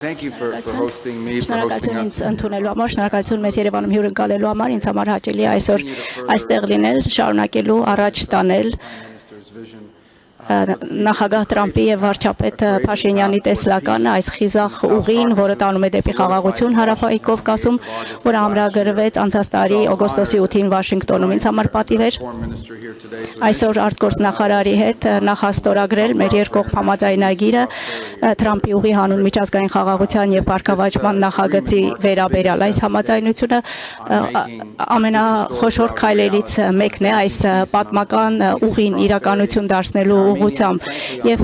Thank you for hosting me, for hosting Շնորհակալություն us. ինձ ընդունելու համար, շնորհակալություն մեզ Երևանում հյուրընկալելու համար, ինձ համար հաճելի է այսօր այստեղ լինել, շարունակելու առաջ տանել Minister's vision. նախագահ Տրամփի եւ վարչապետ Փաշինյանի տեսլականը այս խիզախ ուղին, որը տանում է դեպի խաղաղություն Հարավային Կովկասում, որը ամրագրվեց անցած տարի օգոստոսի 8-ին Վաշինգտոնում։ Ինձ համար պատիվ էր Foreign Minister here today to այսօր արտգործնախարարի հետ նախաստորագրել մեր երկկողմ համաձայնագիրը Տրամփի ուղի հանուն միջազգային խաղաղության եւ բարգավաճման նախագծի վերաբերյալ։ Այս համաձայնությունը ամենախոշոր քայլերից մեկն է այս պատմական ուղին իրականություն դարձնելու ուղղությամբ եւ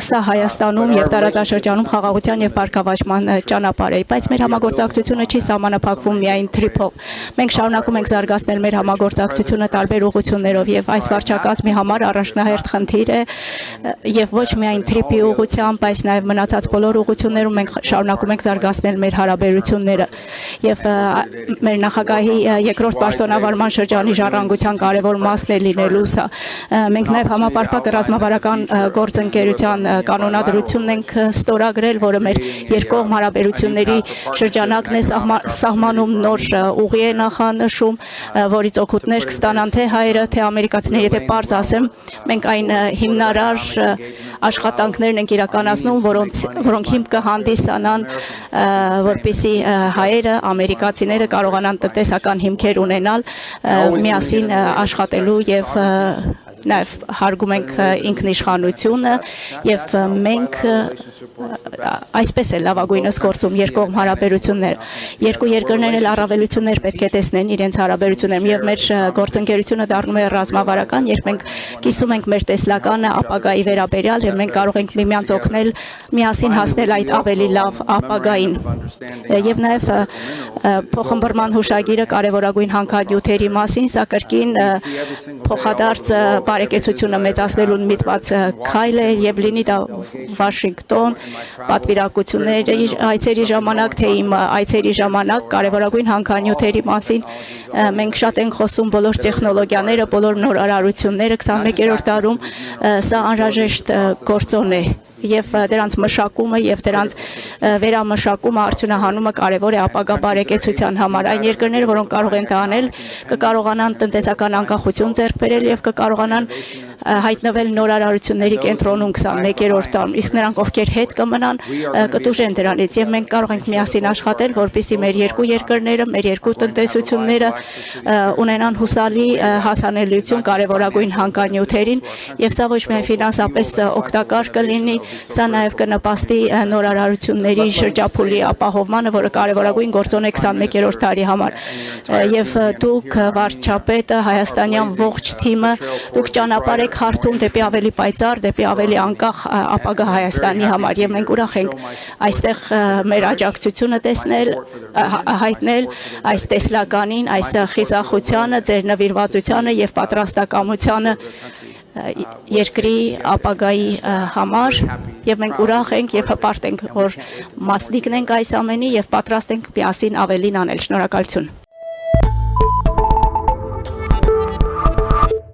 սա Հայաստանում եւ տարածաշրջանում խաղաղության եւ բարգավաճման ճանապարհ է, բայց մեր համագործակցությունը չի սահմանափակվում միայն TRIP-ով։ Մենք շարունակում ենք զարգացնել մեր համագործակցությունը տարբեր ուղղություններով եւ այս վարչակազմի համար առաջնահերթ խնդիր է եւ ոչ միայն TRIP-ի ուղղությամբ, բայց նաեւ մնացած բոլոր ուղղություններում մենք շարունակում ենք զարգացնել մեր հարաբերությունները եւ մեր նախագահի երկրորդ պաշտոնավարման շրջանի ժառանգության կարևոր մասն է լինելու սա։ Մենք նաեւ համապարփակ ռազմավարական գործընկերության կանոնադրությունն ենք ստորագրել, որը մեր երկկողմ հարաբերությունների շրջանակն է սահմանում, նոր ուղի է նախանշում, որից օգուտներ կստանան թե հայերը, թե ամերիկացիները, եթե պարզ ասեմ, մենք այն հիմնարար աշխատանքներն ենք իրականացնում, որոնք հիմք կհանդիսանան, որպեսզի հայերը, ամերիկացիները կարողանան տնտեսական հիմքեր ունենալ, միասին աշխատելու եւ նաև հարգում ենք ինքնիշխանությունը եւ մենք այսպես է լավագույնս գործում երկկողմ հարաբերություններ։ Երկու երկրներն էլ առավելություններ պետք է տեսնեն իրենց հարաբերություններում եւ մեր գործընկերությունը դառնում է ռազմավարական, երբ մենք կիսում ենք մեր տեսլականը ապագայի վերաբերյալ եւ մենք կարող ենք միմյանց օգնել միասին հասնել այդ ավելի լավ ապագային։ Եվ նաև փոխհմբռնման հուշագիրը կարևորագույն հանքանյութերի մասին, սա կրկին փոխադարձ բարեկեցությունը մեծացնելուն միտված քայլ է եւ լինի դա Վաշինգտոն պատվիրակությունների այցերի ժամանակ թե իմ այցերի ժամանակ կարևորագույն հանքանյութերի մասին մենք շատ ենք խոսում բոլոր տեխնոլոգիաները, բոլոր նոր արարությունները 21-րդ դարում սա անհրաժեշտ գործոն է եւ դրանց մշակումը եւ դրանց վերամշակումը արդյունահանումը կարեւոր է ապագա բարեկեցության համար։ Այն երկրները, որոնք կարող են դա անել, կկարողանան տնտեսական անկախություն ձեռք բերել եւ կկարողանան հայտնվել նոր արարությունների կենտրոնում 21-րդ դարում, իսկ նրանք ովքեր հետ կմնան կտուժեն դրանից եւ մենք կարող ենք միասին աշխատել, որպեսզի մեր երկու երկրները, մեր երկու տնտեսությունները ունենան հուսալի հասանելիություն կարևորագույն հանքանյութերին եւ սա ոչ միայն ֆինանսապես օգտակար կլինի, սա նաև կնպաստի նոր արարությունների շրջափուլի ապահովմանը, որը կարևորագույն գործոն է 21-րդ դարի համար։ Եվ դուք վարչապետը, հայաստանյան ողջ թիմը, դուք ճանապարհ եք հարթում դեպի ավելի պայծառ, դեպի ավելի անկախ ապագա Հայաստանի համար եւ մենք ուրախ ենք այստեղ մեր աջակցությունը տեսնել, հայտնել այս տեսլականին, այս խիզախությանը, ձեր նվիրվածությանը եւ պատրաստակամությանը երկրի ապագայի համար եւ մենք ուրախ ենք եւ հպարտ ենք, որ մասնիկն ենք այս ամենի եւ պատրաստ ենք միասին ավելին անել։ Շնորհակալություն։